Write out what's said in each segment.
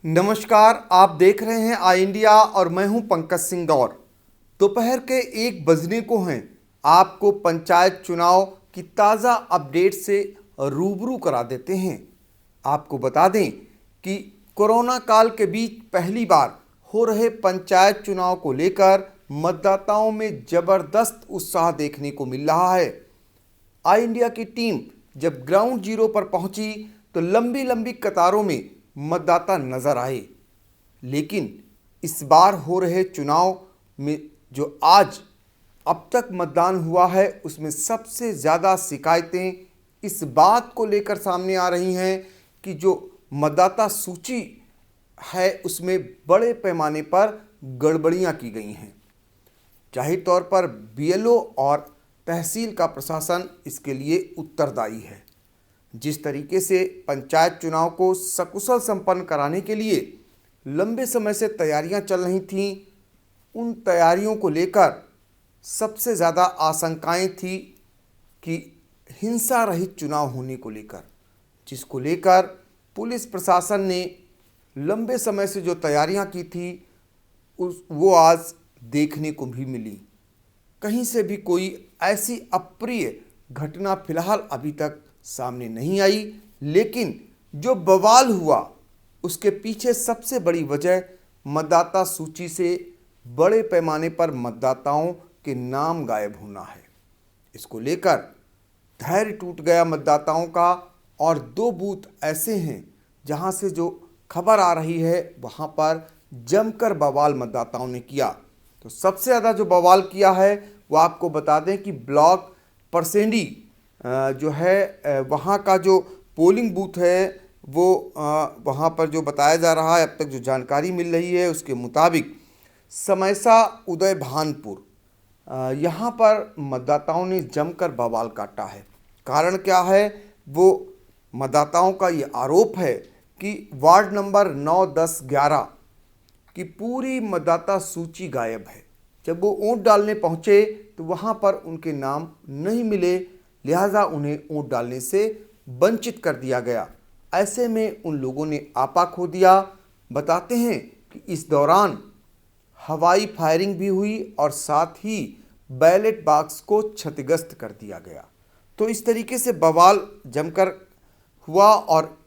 नमस्कार, आप देख रहे हैं आई इंडिया और मैं हूं पंकज सिंह गौर। दोपहर के 1 बजने को हैं। आपको पंचायत चुनाव की ताज़ा अपडेट से रूबरू करा देते हैं। आपको बता दें कि कोरोना काल के बीच पहली बार हो रहे पंचायत चुनाव को लेकर मतदाताओं में ज़बरदस्त उत्साह देखने को मिल रहा है। आई इंडिया की टीम जब ग्राउंड जीरो पर पहुंची तो लंबी लंबी कतारों में मतदाता नजर आए, लेकिन इस बार हो रहे चुनाव में जो आज अब तक मतदान हुआ है उसमें सबसे ज़्यादा शिकायतें इस बात को लेकर सामने आ रही हैं कि जो मतदाता सूची है उसमें बड़े पैमाने पर गड़बड़ियां की गई हैं। जाहिर तौर पर बीएलओ और तहसील का प्रशासन इसके लिए उत्तरदायी है। जिस तरीके से पंचायत चुनाव को सकुशल संपन्न कराने के लिए लंबे समय से तैयारियां चल रही थीं, उन तैयारियों को लेकर सबसे ज़्यादा आशंकाएं थी कि हिंसा रहित चुनाव होने को लेकर, जिसको लेकर पुलिस प्रशासन ने लंबे समय से जो तैयारियां की थी वो आज देखने को भी मिली। कहीं से भी कोई ऐसी अप्रिय घटना फिलहाल अभी तक सामने नहीं आई, लेकिन जो बवाल हुआ उसके पीछे सबसे बड़ी वजह मतदाता सूची से बड़े पैमाने पर मतदाताओं के नाम गायब होना है। इसको लेकर धैर्य टूट गया मतदाताओं का, और 2 बूथ ऐसे हैं जहां से जो खबर आ रही है वहां पर जमकर बवाल मतदाताओं ने किया। तो सबसे ज़्यादा जो बवाल किया है वो आपको बता दें कि ब्लॉक परसेंडी जो है वहाँ का जो पोलिंग बूथ है वो वहाँ पर जो बताया जा रहा है, अब तक जो जानकारी मिल रही है उसके मुताबिक समैसा उदय भानपुर, यहाँ पर मतदाताओं ने जमकर बवाल काटा है। कारण क्या है, वो मतदाताओं का ये आरोप है कि वार्ड नंबर 9, 10, 11 की पूरी मतदाता सूची गायब है। जब वो वोट डालने पहुँचे तो वहाँ पर उनके नाम नहीं मिले, लिहाजा उन्हें वोट डालने से वंचित कर दिया गया। ऐसे में उन लोगों ने आपा खो दिया। बताते हैं कि इस दौरान हवाई फायरिंग भी हुई और साथ ही बैलेट बॉक्स को क्षतिग्रस्त कर दिया गया। तो इस तरीके से बवाल जमकर हुआ और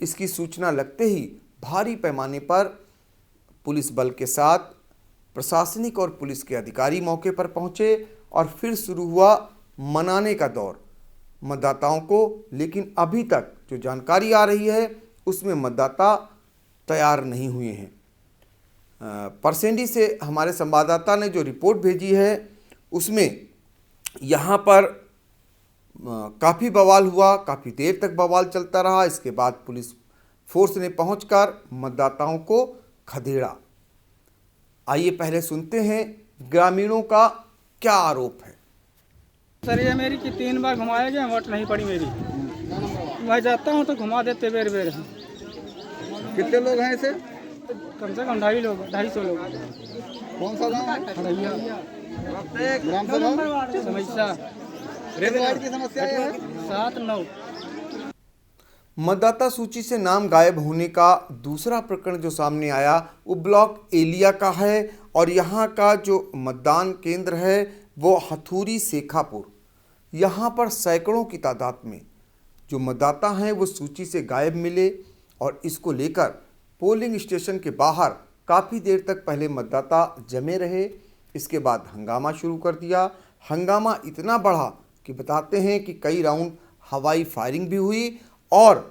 इसकी सूचना लगते ही भारी पैमाने पर पुलिस बल के साथ प्रशासनिक और पुलिस के अधिकारी मौके पर पहुंचे और फिर शुरू हुआ मनाने का दौर मतदाताओं को। लेकिन अभी तक जो जानकारी आ रही है उसमें मतदाता तैयार नहीं हुए हैं। परसेंडी से हमारे संवाददाता ने जो रिपोर्ट भेजी है उसमें यहाँ पर काफ़ी बवाल हुआ, काफ़ी देर तक बवाल चलता रहा। इसके बाद पुलिस फोर्स ने पहुंचकर मतदाताओं को खदेड़ा। आइए पहले सुनते हैं ग्रामीणों का क्या आरोप है। सर ये मेरी कि 3 बार घुमाया गया, वोट नहीं पड़ी मेरी। मैं जाता हूँ तो घुमा देते बेर बेर। कितने लोग हैं ऐसे? कम से कम 250 लोग। कौन सा गाँव है? खड़ैया, ग्राम सभा समस्या वार्ड की समस्या ये है। 7, 9। मतदाता सूची से नाम गायब होने का दूसरा प्रकरण जो सामने आया वो ब्लॉक एलिया का है, और यहाँ का जो मतदान केंद्र है वो हथूरी शेखापुर। यहाँ पर सैकड़ों की तादाद में जो मतदाता हैं वो सूची से गायब मिले, और इसको लेकर पोलिंग स्टेशन के बाहर काफ़ी देर तक पहले मतदाता जमे रहे। इसके बाद हंगामा शुरू कर दिया। हंगामा इतना बढ़ा कि बताते हैं कि कई राउंड हवाई फायरिंग भी हुई और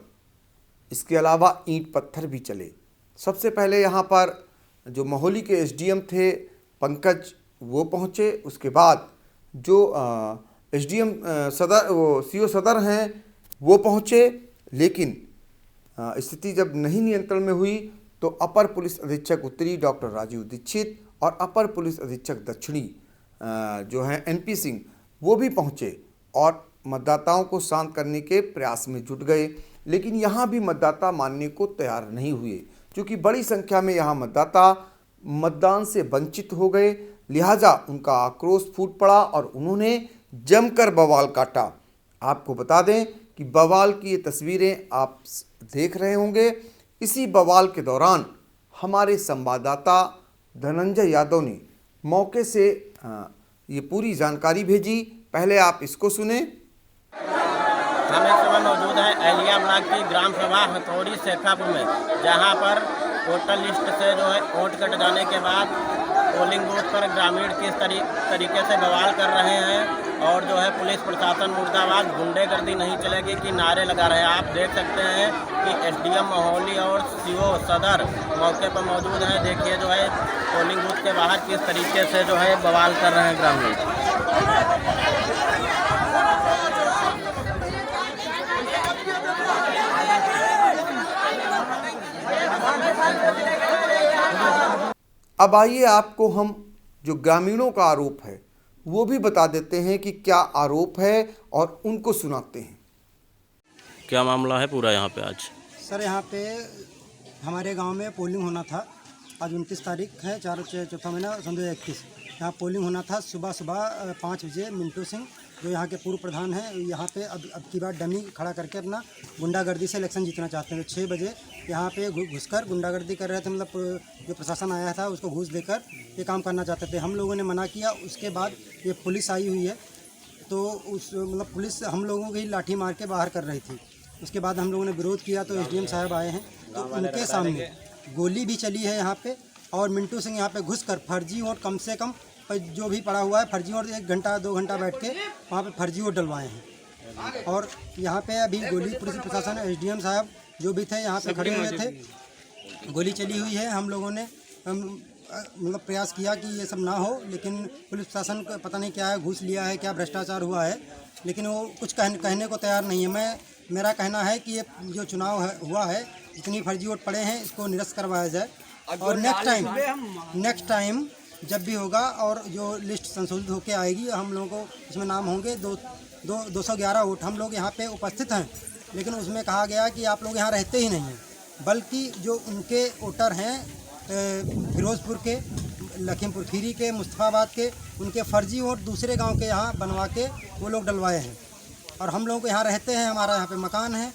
इसके अलावा ईंट पत्थर भी चले। सबसे पहले यहाँ पर जो मोहाली के एसडीएम थे पंकज, वो पहुँचे। उसके बाद जो एसडीएम सदर, वो सीओ सदर हैं, वो पहुँचे। लेकिन स्थिति जब नहीं नियंत्रण में हुई तो अपर पुलिस अधीक्षक उत्तरी डॉक्टर राजीव दीक्षित और अपर पुलिस अधीक्षक दक्षिणी जो हैं एनपी सिंह, वो भी पहुँचे और मतदाताओं को शांत करने के प्रयास में जुट गए। लेकिन यहाँ भी मतदाता मानने को तैयार नहीं हुए, क्योंकि बड़ी संख्या में यहाँ मतदाता मतदान से वंचित हो गए। लिहाजा उनका आक्रोश फूट पड़ा और उन्होंने जमकर बवाल काटा। आपको बता दें कि बवाल की ये तस्वीरें आप देख रहे होंगे इसी बवाल के दौरान हमारे संवाददाता धनंजय यादव ने मौके से ये पूरी जानकारी भेजी। पहले आप इसको सुने। हम इस समय मौजूद हैं एलिया ब्लॉक की ग्राम सभा हथौड़ी शेखापुर में, जहां पर वोटर लिस्ट से जो है वोट कट जाने के बाद पोलिंग बूथ पर ग्रामीण किस तरीके से बवाल कर रहे हैं और जो है पुलिस प्रशासन मुर्दाबाद, गुंडेगर्दी नहीं चलेगी कि नारे लगा रहे हैं। आप देख सकते हैं कि एसडीएम मोहौली और सीओ सदर मौके पर मौजूद हैं। देखिए जो है पोलिंग बूथ के बाहर किस तरीके से जो है बवाल कर रहे हैं ग्रामीण। अब आइए आपको हम जो ग्रामीणों का आरोप है वो भी बता देते हैं कि क्या आरोप है और उनको सुनाते हैं। क्या मामला है पूरा यहाँ पे आज? सर यहाँ पे हमारे गांव में पोलिंग होना था। आज 29 तारीख है, चौथा महीना 2021। यहाँ पोलिंग होना था सुबह 5 बजे। मिंटू सिंह जो यहाँ के पूर्व प्रधान हैं, यहाँ पे अब की बार डमी खड़ा करके अपना गुंडागर्दी से इलेक्शन जीतना चाहते हैं। तो 6 बजे यहाँ पे घुसकर गुंडागर्दी कर रहे थे, मतलब जो प्रशासन आया था उसको घूस देकर ये काम करना चाहते थे। हम लोगों ने मना किया। उसके बाद ये पुलिस आई हुई है, तो उस मतलब पुलिस हम लोगों की लाठी मार के बाहर कर रही थी। उसके बाद हम लोगों ने विरोध किया तो एसडीएम साहब आए हैं, तो उनके सामने गोली भी चली है यहाँ पे। और मिंटू सिंह यहाँ पे घुसकर फर्जी वोट कम से कम जो भी पड़ा हुआ है फर्जी वोट 1 घंटा 2 घंटा बैठ के वहाँ पे फर्जी वोट डलवाए हैं। और यहाँ पे अभी गोली पुलिस प्रशासन एसडीएम साहब जो भी थे यहाँ पे खड़े हुए थे, गोली चली हुई है। हम लोगों ने मतलब प्रयास किया कि ये सब ना हो, लेकिन पुलिस प्रशासन को पता नहीं क्या है, घूस लिया है, क्या भ्रष्टाचार हुआ है, लेकिन वो कुछ कहने को तैयार नहीं है। मेरा कहना है कि ये जो चुनाव हुआ है, जितनी फर्जी वोट पड़े हैं इसको निरस्त करवाया जाए। और नेक्स्ट टाइम जब भी होगा और जो लिस्ट संशोधित होकर आएगी, हम लोगों को इसमें नाम होंगे 211 वोट। हम लोग यहाँ पे उपस्थित हैं, लेकिन उसमें कहा गया कि आप लोग यहाँ रहते ही नहीं हैं, बल्कि जो उनके वोटर हैं फिरोजपुर के, लखीमपुर खीरी के, मुस्तफ़ाबाद के, उनके फर्जी वोट दूसरे गांव के यहाँ बनवा के वो लोग डलवाए हैं। और हम लोगों को यहाँ रहते हैं, हमारा यहाँ पे मकान है,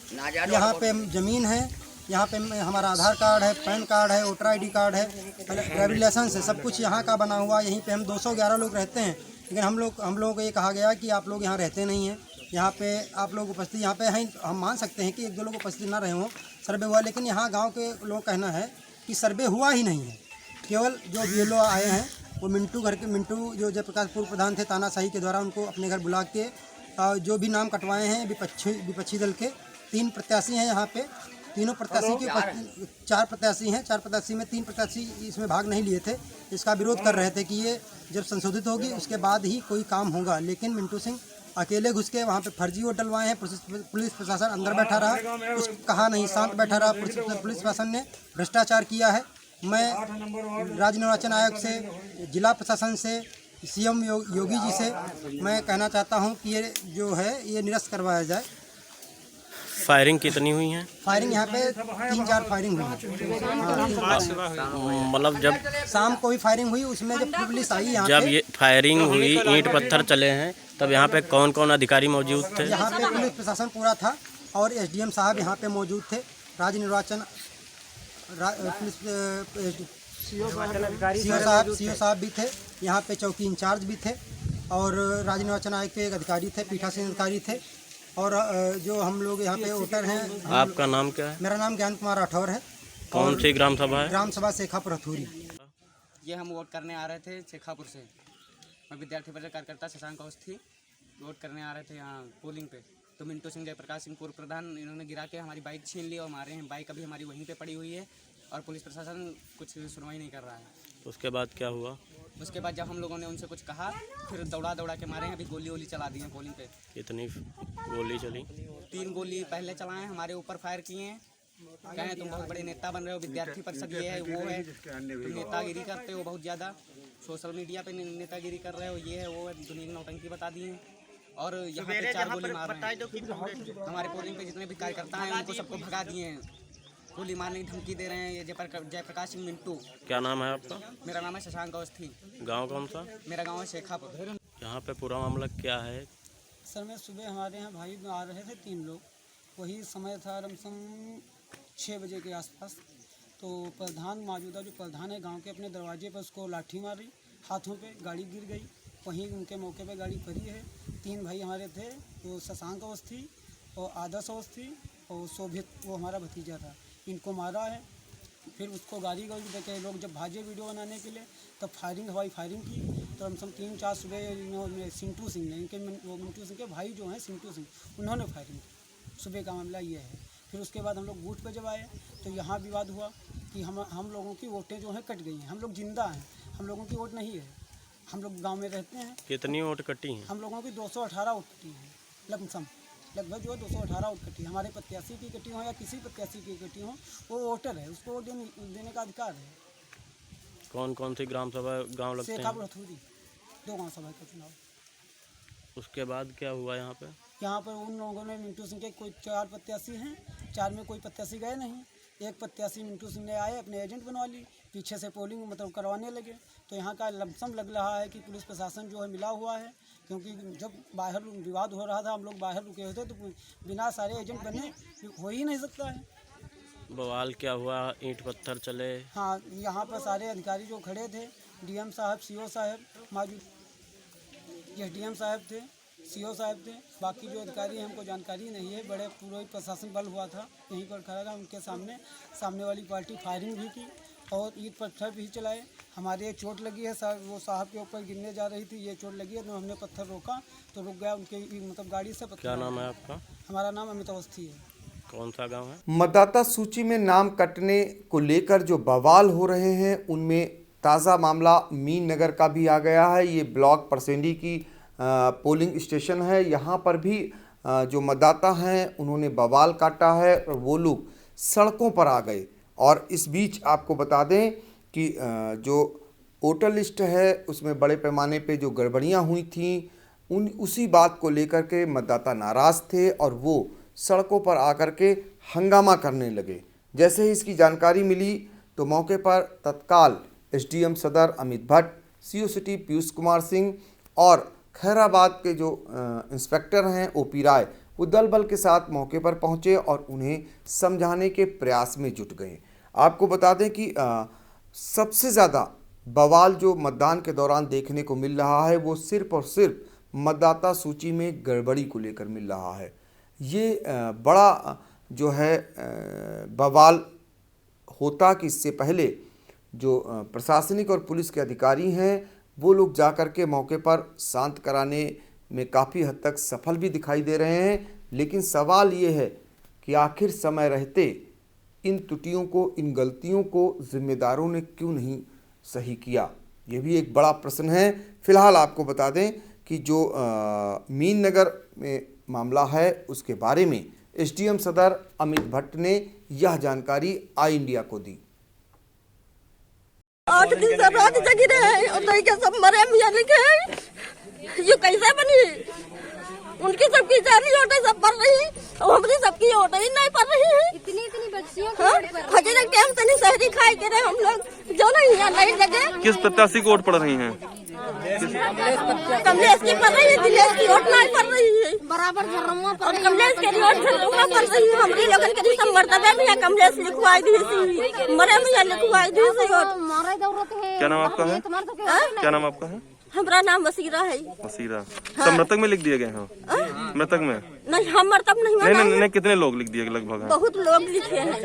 यहाँ पे ज़मीन है, यहाँ पे हमारा आधार कार्ड है, पैन कार्ड है, वोटर आईडी कार्ड है, ड्राइविंग लाइसेंस है, सब कुछ यहाँ का बना हुआ। यहीं पे हम 211 लोग रहते हैं, लेकिन हम लोगों को ये कहा गया कि आप लोग यहाँ रहते नहीं हैं, यहाँ पे आप लोग उपस्थित यहाँ पे हैं। हम मान सकते हैं कि 1-2 लोग उपस्थित ना रहे हों, सर्वे हुआ, लेकिन यहाँ गाँव के लोग कहना है कि सर्वे हुआ ही नहीं है। केवल जो बीएलओ आए हैं वो मिंटू जो जयप्रकाश पूर्व प्रधान थे, तानाशाही के द्वारा उनको अपने घर बुला के जो भी नाम कटवाए हैं विपक्षी दल के 3 प्रत्याशी हैं यहाँ पे। तीनों प्रत्याशी के 4 प्रत्याशी हैं, 4 प्रत्याशी में 3 प्रत्याशी इसमें भाग नहीं लिए थे। इसका विरोध कर रहे थे कि ये जब संशोधित होगी उसके बाद ही कोई काम होगा, लेकिन मिंटू सिंह अकेले घुस के वहाँ पे फर्जी वोट डलवाए हैं। पुलिस प्रशासन अंदर बैठा रहा, कुछ कहा नहीं, शांत बैठा रहा। पुलिस प्रशासन ने भ्रष्टाचार किया है। मैं राज्य निर्वाचन आयोग से, जिला प्रशासन से, सीएम योगी जी से मैं कहना चाहता हूँ कि ये जो है ये निरस्त करवाया जाए। फायरिंग कितनी हुई है? फायरिंग यहाँ पे 3-4 फायरिंग हुई। मतलब जब शाम को भी फायरिंग हुई, उसमें जब पुलिस आई यहाँ जब ये फायरिंग हुई, ईंट पत्थर चले हैं, तब यहाँ पे कौन कौन अधिकारी मौजूद थे? यहाँ पे पुलिस प्रशासन पूरा था और एसडीएम साहब यहाँ पे मौजूद थे। राज्य निर्वाचन सीओ साहब भी थे, यहाँ पे चौकी इंचार्ज भी थे, और राज्य निर्वाचन आयोग के एक अधिकारी थे, पीठासीन अधिकारी थे, और जो हम लोग यहाँ पे वोटर हैं। आपका नाम क्या है? मेरा नाम ज्ञान कुमार राठौर है। कौन सी ग्राम सभा है? ग्राम सभा शेखापुर हथौड़ी। ये हम वोट करने आ रहे थे शेखापुर से। मैं विद्यार्थी परिषद कार्यकर्ता शशांक अवस्थी वोट करने आ रहे थे यहाँ पोलिंग पे। तो मिंटू सिंह, जयप्रकाश सिंह पूर्व प्रधान, इन्होंने गिरा के हमारी बाइक छीन ली और मारे हैं। बाइक अभी हमारी वहीं पे पड़ी हुई है और पुलिस प्रशासन कुछ सुनवाई नहीं कर रहा है। उसके बाद क्या हुआ? उसके बाद जब हम लोगों ने उनसे कुछ कहा, फिर दौड़ा के मारे हैं। अभी गोली चला दी है पोलिंग पे। कितनी गोली चली? 3 गोली पहले चलाएं, हमारे ऊपर फायर किए हैं। कहें तुम बहुत बड़े नेता बन रहे हो, विद्यार्थी परिषद ये है वो है, तुम नेतागिरी करते हो बहुत ज़्यादा, सोशल मीडिया पे नेतागिरी कर रहे हो, ये है वो है, दुनिया की नौटंकी बता दी है। और यहाँ पे 4 गोली मार रहे हैं। हमारे पोलिंग पे जितने भी कार्यकर्ता हैं उनको सबको भगा दिए हैं, गोली मारने की धमकी दे रहे हैं। ये जयप्रकाश सिंह मिंटू। क्या नाम है आपका? मेरा नाम है शशांक अवस्थी। गांव कौन सा? मेरा गांव है शेखापुर। यहाँ पे पूरा मामला क्या है? सर मैं सुबह हमारे यहाँ भाई आ रहे थे 3 लोग, वही समय था लमसम 6 बजे के आसपास। तो प्रधान, मौजूदा जो प्रधान है गांव के, अपने दरवाजे पर उसको लाठी मारी, हाथों पे, गाड़ी गिर गई। वहीं उनके मौके पे गाड़ी पड़ी है। 3 भाई हमारे थे, वो शशांक अवस्थी और आदर्श अवस्थी और शोभित, वो हमारा भतीजा था। इनको मारा है। फिर उसको गाड़ी देखे लोग जब भागे वीडियो बनाने के लिए, तब फायरिंग, हवाई फायरिंग की। तो हम सब 3-4 सुबह इन्होंने सिंटू सिंह ने, इनके वो मिंटू सिंह के भाई जो हैं सिंटू सिंह, उन्होंने फायरिंग की। सुबह का मामला ये है। फिर उसके बाद हम लोग बूथ पर जब आए तो यहाँ विवाद हुआ कि हम लोगों की वोटें जो हैं कट गई हैं। हम लोग जिंदा हैं, हम लोगों की वोट नहीं है। हम लोग गांव में रहते हैं। कितनी वोट कटी हैं? हम लोगों की 218 वोट कटी है लमसम, लगभग जो है 218 वोट कटी। हमारे प्रत्याशी की कटी हो या किसी प्रत्याशी की कटी हो, वो वोटर है, उसको वोट देने का अधिकार है। कौन कौन सी ग्राम सभा गांव लगते हैं? शेखापुर हथौड़ी 2 गाँव सभा का चुनाव। उसके बाद क्या हुआ यहाँ पे? यहाँ पर उन लोगों ने, मिंटू सिंह के कोई 4 प्रत्याशी हैं, 4 में कोई प्रत्याशी गए नहीं। एक प्रत्याशी मिंटू सिंह ने आए, अपने एजेंट बनवा ली, पीछे से पोलिंग मतलब करवाने लगे। तो यहाँ का लमसम लग रहा है कि पुलिस प्रशासन जो है मिला हुआ है, क्योंकि जब बाहर विवाद हो रहा था, हम लोग बाहर रुके होते, तो बिना सारे एजेंट बने हो ही नहीं सकता है। बवाल क्या हुआ? ईंट पत्थर चले? हाँ, यहाँ पर सारे अधिकारी जो खड़े थे, डीएम साहब, सीओ साहब मौजूद, एसडीएम साहब थे, सीओ साहब थे, बाकी जो अधिकारी हैं हमको जानकारी नहीं है। बड़े पूरे प्रशासन बल हुआ था, यहीं पर खड़ा था। उनके सामने वाली पार्टी फायरिंग भी की और ईंट पत्थर भी चलाए। हमारे चोट लगी है, वो साहब के ऊपर गिरने जा रही थी, ये चोट लगी है, तो हमने पत्थर रोका तो रुक गया उनके मतलब गाड़ी से पत्थर। क्या नाम है आपका? हमारा नाम अमित अवस्थी है। कौन सा गांव है? मतदाता सूची में नाम कटने को लेकर जो बवाल हो रहे हैं, उनमें ताज़ा मामला मीन नगर का भी आ गया है। ये ब्लॉक परसेंडी की पोलिंग स्टेशन है। यहाँ पर भी जो मतदाता हैं उन्होंने बवाल काटा है और वो लोग सड़कों पर आ गए। और इस बीच आपको बता दें कि जो वोटर लिस्ट है उसमें बड़े पैमाने पे जो गड़बड़ियाँ हुई थीं, उसी बात को लेकर के मतदाता नाराज़ थे और वो सड़कों पर आकर के हंगामा करने लगे। जैसे ही इसकी जानकारी मिली तो मौके पर तत्काल एसडीएम सदर अमित भट्ट, सीओ सिटी पीयूष कुमार सिंह और खैराबाद के जो इंस्पेक्टर हैं ओपी राय, वो दल बल के साथ मौके पर पहुंचे और उन्हें समझाने के प्रयास में जुट गए। आपको बता दें कि सबसे ज़्यादा बवाल जो मतदान के दौरान देखने को मिल रहा है वो सिर्फ और सिर्फ मतदाता सूची में गड़बड़ी को लेकर मिल रहा है। ये बड़ा जो है बवाल होता कि इससे पहले जो प्रशासनिक और पुलिस के अधिकारी हैं वो लोग जा कर के मौके पर शांत कराने में काफ़ी हद तक सफल भी दिखाई दे रहे हैं। लेकिन सवाल ये है कि आखिर समय रहते इन त्रुटियों को, इन गलतियों को जिम्मेदारों ने क्यों नहीं सही किया, ये भी एक बड़ा प्रश्न है। फिलहाल आपको बता दें कि जो मीन नगर में मामला है उसके बारे में एसडीएम सदर अमित भट्ट ने यह जानकारी आई इंडिया को दी। 8 दिन से रात जगी रहे और लड़के सब मरे मियाँ लिखे हैं। ये कैसे बनी? उनकी सबकी जाली ओटे सब पड़ रही और हमारी सबकी ओटे ही नहीं पड़ रही है। इतनी बच्चियों हजीरा टाइम से नहीं शहरी खाए के रहे हम लोग जो नहीं है नई जगह। किस प्रत्याशी को वोट पड़ रही हैं? कमलेश की पड़ रही है, दिलेश की वोट नहीं पड़ रही है बराबर झर्रमा पर और कमलेश के वोट झर्रमा पड़ रही है। हमारी लोगन के सब मर्तबे में है कमलेश लिखवाई दी थी, मरे में लिखवाई दी थी। मारे जरूरत है। क्या नाम आपका है? क्या नाम आपका है? हमारा नाम वसीरा है। वसीरा। सब मृतक में लिख दिए गए हैं? मृतक में नहीं, हम मृतक नहीं। नहीं, कितने लोग लिख दिए लगभग हैं? बहुत लोग लिखे हैं,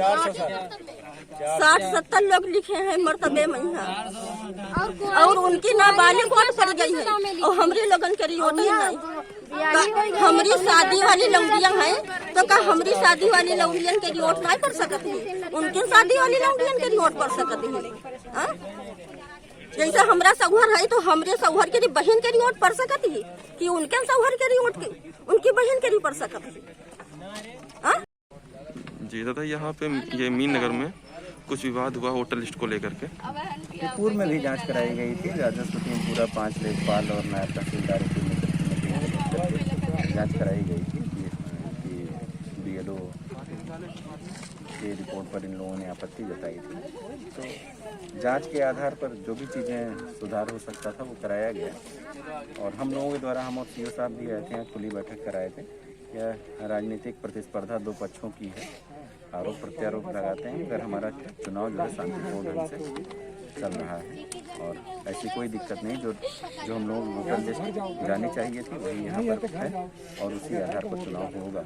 60-70 लोग लिखे हैं मर्तबे में यहाँ। और उनकी नाबालिग वोट पड़ गई है और हमारी लोगन करी वोट ही नहीं। हमारी शादी वाली लौंडियां हैं तो का हमारी शादी वाली लौंडियन के वोट नहीं पड़ सकती है, उनकी शादी वाली लौंडियन के वोट पड़ सकती है। जैसे हमारा सौहर है तो हमरे सौहर के बहन के वोट पड़ सकती है कि उनके सौहर के वोट उनकी बहन के पड़ सकती है। जी दादा, यहाँ पे ये मीन नगर में कुछ विवाद हुआ वोटर लिस्ट को लेकर के। पूर्व में भी जांच कराई गई थी। राजस्व टीम पूरा 5 लेखपाल और नायब तहसीलदार की जांच कराई गई थी कि BLO की रिपोर्ट पर इन लोगों ने आपत्ति जताई थी। तो जांच के आधार पर जो भी चीज़ें सुधार हो सकता था वो कराया गया और हम लोगों के द्वारा, हम और सीओ साहब भी आए थे, खुली बैठक कराए थे। यह राजनीतिक प्रतिस्पर्धा 2 पक्षों की है आरोप प्रत्यारोप लगाते हैं, अगर हमारा चुनाव जो है शांतिपूर्ण ढंग से चल रहा है और ऐसी कोई दिक्कत नहीं। जो हम लोग वोटर लिस्ट जानी चाहिए थी वही यहाँ पर है और उसी आधार पर चुनाव होगा।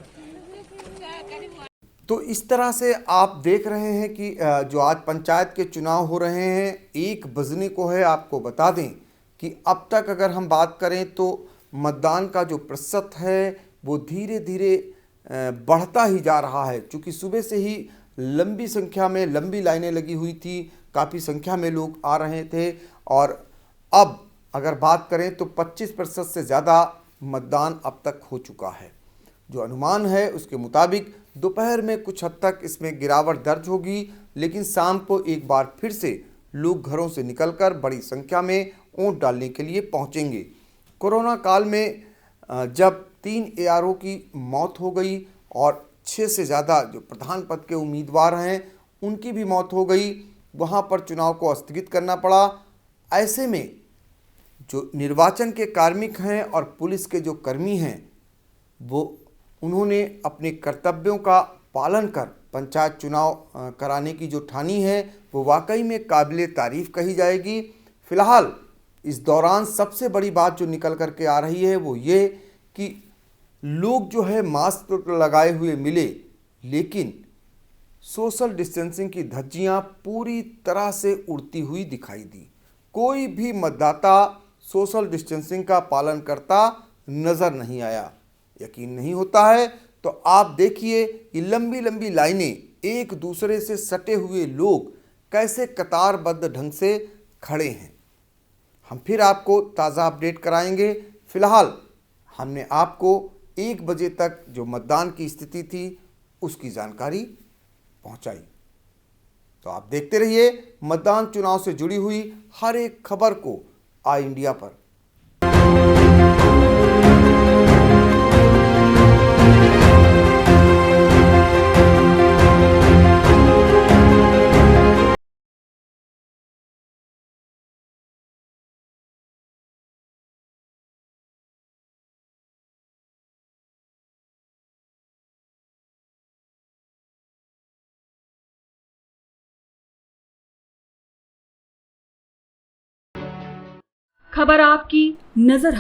तो इस तरह से आप देख रहे हैं कि जो आज पंचायत के चुनाव हो रहे हैं 1 बजने को है। आपको बता दें कि अब तक अगर हम बात करें तो मतदान का जो प्रतिशत है वो धीरे धीरे बढ़ता ही जा रहा है। चूँकि सुबह से ही लंबी संख्या में लंबी लाइनें लगी हुई थी, काफ़ी संख्या में लोग आ रहे थे और अब अगर बात करें तो 25% से ज़्यादा मतदान अब तक हो चुका है। जो अनुमान है उसके मुताबिक दोपहर में कुछ हद तक इसमें गिरावट दर्ज होगी, लेकिन शाम को एक बार फिर से लोग घरों से निकलकर बड़ी संख्या में वोट डालने के लिए पहुंचेंगे। कोरोना काल में जब 3 ARO की मौत हो गई और 6 से ज़्यादा जो प्रधान पद के उम्मीदवार हैं उनकी भी मौत हो गई, वहां पर चुनाव को स्थगित करना पड़ा। ऐसे में जो निर्वाचन के कार्मिक हैं और पुलिस के जो कर्मी हैं वो उन्होंने अपने कर्तव्यों का पालन कर पंचायत चुनाव कराने की जो ठानी है वो वाकई में काबिले तारीफ़ कही जाएगी। फ़िलहाल इस दौरान सबसे बड़ी बात जो निकल कर के आ रही है वो ये कि लोग जो है मास्क तो लगाए हुए मिले, लेकिन सोशल डिस्टेंसिंग की धज्जियां पूरी तरह से उड़ती हुई दिखाई दी। कोई भी मतदाता सोशल डिस्टेंसिंग का पालन करता नज़र नहीं आया। यकीन नहीं होता है तो आप देखिए कि लंबी लंबी लाइनें, एक दूसरे से सटे हुए लोग कैसे कतारबद्ध ढंग से खड़े हैं। हम फिर आपको ताज़ा अपडेट कराएंगे। फिलहाल हमने आपको 1 बजे तक जो मतदान की स्थिति थी उसकी जानकारी पहुंचाई। तो आप देखते रहिए मतदान चुनाव से जुड़ी हुई हर एक खबर को आई इंडिया पर। खबर आपकी, नजर